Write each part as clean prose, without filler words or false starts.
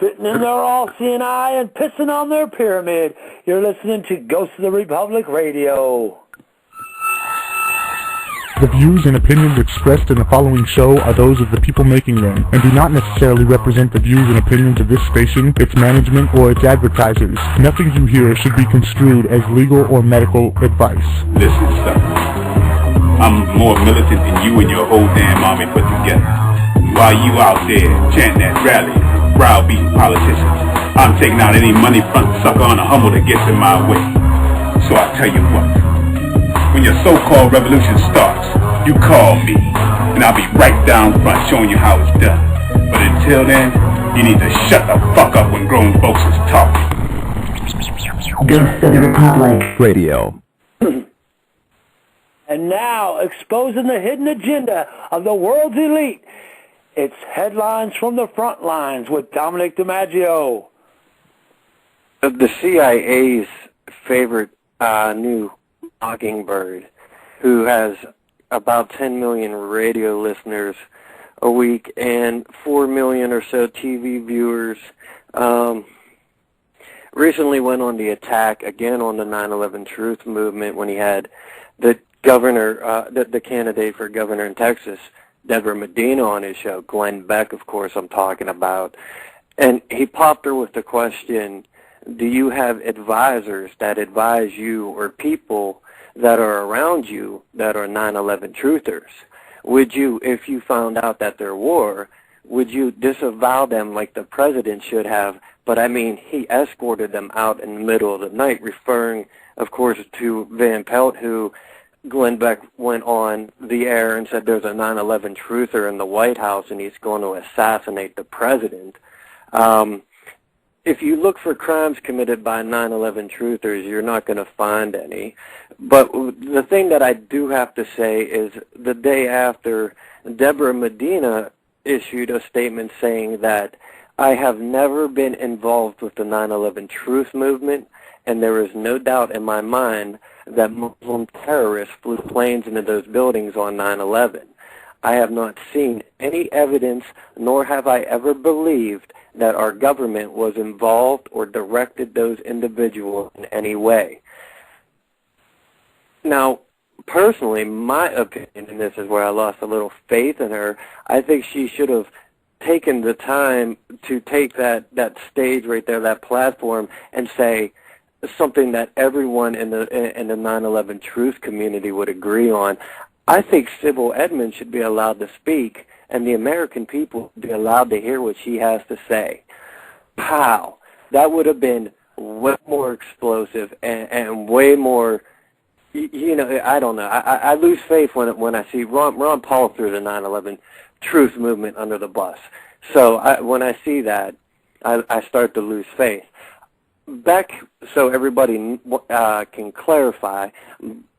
spitting in their all-seeing eye and pissing on their pyramid. You're listening to Ghost of the Republic Radio. The views and opinions expressed in the following show are those of the people making them, and do not necessarily represent the views and opinions of this station, its management, or its advertisers. Nothing you hear should be construed as legal or medical advice. Listen, son. I'm more militant than you and your whole damn army put together. While you out there chanting at rallies, browbeating politicians, I'm taking out any money front sucker on a humble that gets in my way. So I tell you what. When your so-called revolution starts, you call me, and I'll be right down front showing you how it's done. But until then, you need to shut the fuck up when grown folks is talking. Ghost of the Republic Radio. And now, exposing the hidden agenda of the world's elite, it's Headlines from the Front Lines with Dominic DiMaggio. The CIA's favorite new Mockingbird, who has about 10 million radio listeners a week and 4 million or so TV viewers, recently went on the attack again on the 9/11 Truth movement when he had the governor, the candidate for governor in Texas, Deborah Medina, on his show. Glenn Beck, of course, I'm talking about. And he popped her with the question, do you have advisors that advise you or people that are around you that are 9/11 truthers? Would you, if you found out that there were, would you disavow them like the president should have? But I mean, he escorted them out in the middle of the night, referring, of course, to Van Pelt, who Glenn Beck went on the air and said there's a 9/11 truther in the White House and he's going to assassinate the president. If you look for crimes committed by 9/11 truthers, you're not going to find any. But the thing that I do have to say is the day after, Deborah Medina issued a statement saying that I have never been involved with the 9/11 truth movement, and there is no doubt in my mind that Muslim terrorists flew planes into those buildings on 9/11. I have not seen any evidence, nor have I ever believed that our government was involved or directed those individuals in any way. Now, personally, my opinion, and this is where I lost a little faith in her, I think she should have taken the time to take that stage right there, that platform, and say something that everyone in the 9/11 truth community would agree on. I think Sybil Edmonds should be allowed to speak, and the American people be allowed to hear what she has to say. Pow! That would have been way more explosive and way more, you know, I don't know. I lose faith when I see Ron Paul threw the 9/11 truth movement under the bus. So when I see that, I start to lose faith. Beck, so everybody can clarify,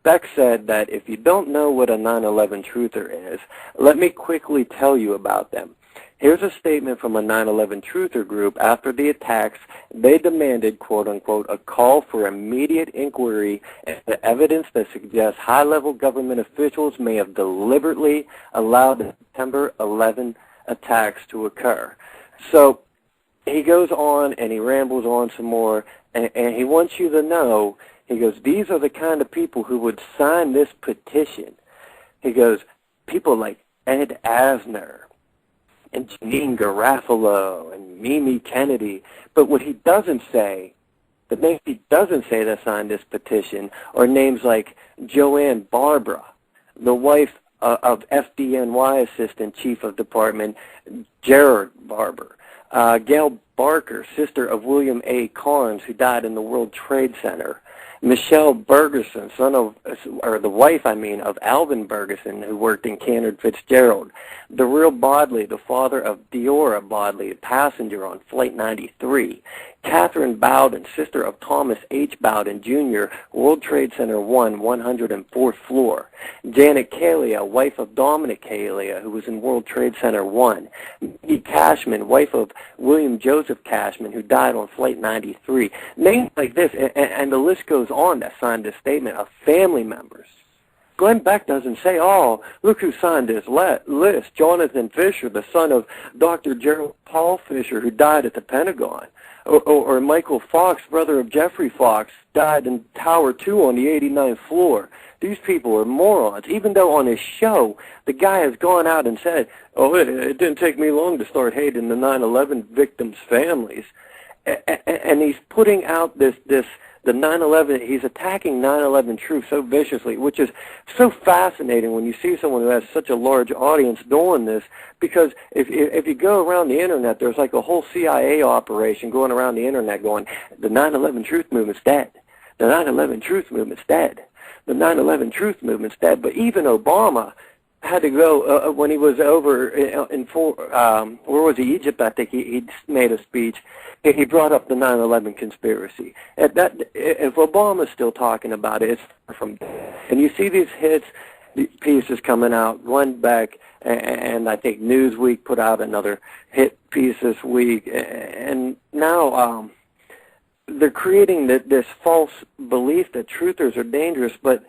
Beck said that if you don't know what a 9/11 truther is, let me quickly tell you about them. Here's a statement from a 9/11 truther group. After the attacks, they demanded, quote-unquote, a call for immediate inquiry into evidence that suggests high-level government officials may have deliberately allowed the September 11 attacks to occur. So he goes on and he rambles on some more, and he wants you to know, he goes, these are the kind of people who would sign this petition. He goes, people like Ed Asner and Janine Garofalo and Mimi Kennedy. But what he doesn't say, the names he doesn't say that signed this petition are names like Joanne Barbara, the wife of FDNY Assistant Chief of Department Gerard Barber, Gail Barker, sister of William A. Carnes, who died in the World Trade Center, Michelle Bergerson, the wife of Alvin Bergerson, who worked in Canard Fitzgerald, Darrell Bodley, the father of Deora Bodley, a passenger on Flight 93, Catherine Bowden, sister of Thomas H. Bowden, Jr., World Trade Center 1, 104th floor, Janet Kalia, wife of Dominic Kalia, who was in World Trade Center 1, Maggie Cashman, wife of William Joseph Cashman, who died on Flight 93. Names like this, and the list goes on that signed this statement, of family members. Glenn Beck doesn't say, oh, look who signed this list, Jonathan Fisher, the son of Dr. Gerald Paul Fisher, who died at the Pentagon. Or Michael Fox, brother of Jeffrey Fox, died in Tower 2 on the 89th floor. These people are morons, even though on his show, the guy has gone out and said, oh, it didn't take me long to start hating the 9/11 victims' families. And he's putting out the 9/11, he's attacking 9/11 truth so viciously, which is so fascinating when you see someone who has such a large audience doing this, because if you go around the internet, there's like a whole CIA operation going around the internet going, the 9/11 truth movement's dead. The 9/11 truth movement's dead. The 9/11 truth movement's dead. But even Obama had to go, when he was over where was he, Egypt, I think he made a speech. He brought up the 9/11 conspiracy. If Obama's still talking about it, it's far from dead. And you see these pieces coming out, Glenn Beck, and I think Newsweek put out another hit piece this week. And now they're creating this false belief that truthers are dangerous. But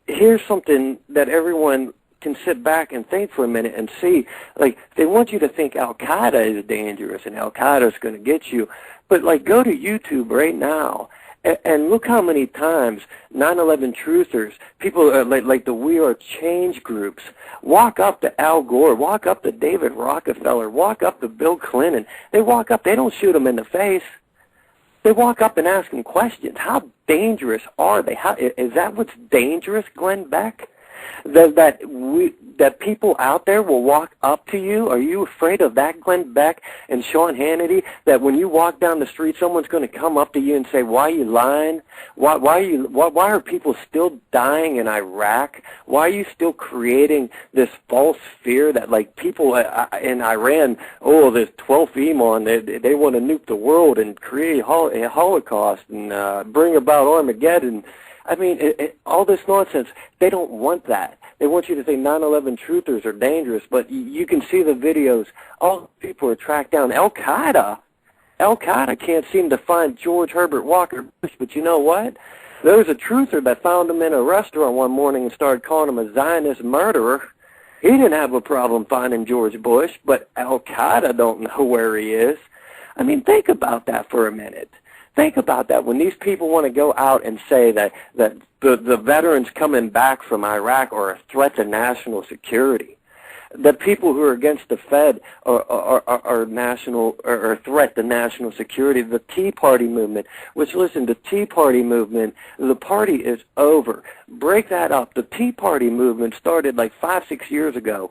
here's something that everyone can sit back and think for a minute and see. Like, they want you to think Al-Qaeda is dangerous and Al-Qaeda is going to get you. But, like, go to YouTube right now and look how many times 9/11 truthers, people like the We Are Change groups, walk up to Al Gore, walk up to David Rockefeller, walk up to Bill Clinton. They walk up, they don't shoot them in the face. They walk up and ask them questions. How dangerous are they? Is that what's dangerous, Glenn Beck? That people out there will walk up to you? Are you afraid of that, Glenn Beck and Sean Hannity, that when you walk down the street, someone's going to come up to you and say, why are you lying? Why are people still dying in Iraq? Why are you still creating this false fear that, like, people in Iran, oh, there's 12th Imam, they want to nuke the world and create a Holocaust and bring about Armageddon? I mean, all this nonsense, they don't want that. They want you to say 9/11 truthers are dangerous, but you can see the videos. All people are tracked down. Al-Qaeda can't seem to find George Herbert Walker Bush, but you know what? There was a truther that found him in a restaurant one morning and started calling him a Zionist murderer. He didn't have a problem finding George Bush, but Al-Qaeda don't know where he is. I mean, think about that for a minute. Think about that. When these people want to go out and say that the veterans coming back from Iraq are a threat to national security, the people who are against the Fed are a threat to national security, the Tea Party movement, which, listen, the Tea Party movement, the party is over. Break that up. The Tea Party movement started like 5-6 years ago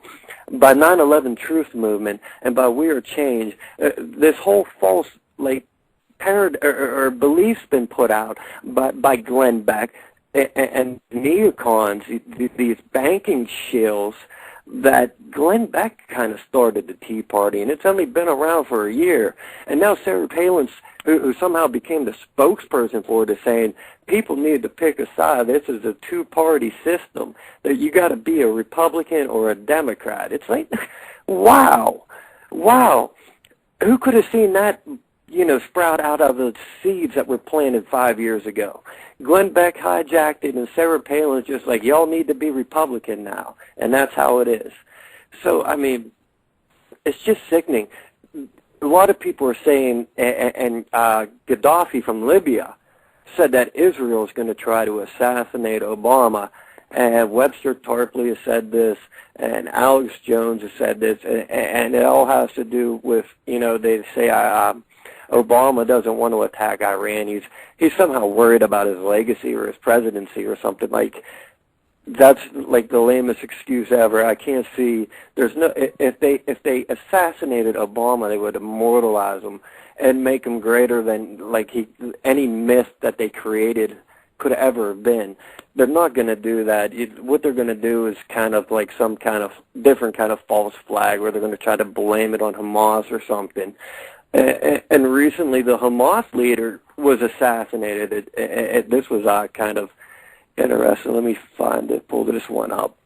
by 9/11 Truth movement and by We Are Change. This whole false, like, or beliefs been put out by Glenn Beck and neocons, these banking shills, that Glenn Beck kind of started the Tea Party, and it's only been around for a year. And now Sarah Palin, who somehow became the spokesperson for it, is saying people need to pick a side. This is a two-party system, that you got to be a Republican or a Democrat. It's like, wow. Who could have seen that, sprout out of the seeds that were planted 5 years ago? Glenn Beck hijacked it, and Sarah Palin is just like, y'all need to be Republican now, and that's how it is. So, I mean, it's just sickening. A lot of people are saying, and Gaddafi from Libya said that Israel is going to try to assassinate Obama, and Webster Tarpley has said this, and Alex Jones has said this, and it all has to do with, they say Obama doesn't want to attack Iran. He's somehow worried about his legacy or his presidency or something. Like, that's like the lamest excuse ever. I can't see. There's no. If they assassinated Obama, they would immortalize him and make him greater than any myth that they created could ever have been. They're not going to do that. What they're going to do is kind of like some kind of different kind of false flag where they're going to try to blame it on Hamas or something. And recently, the Hamas leader was assassinated. This was kind of interesting. Let me pull this one up.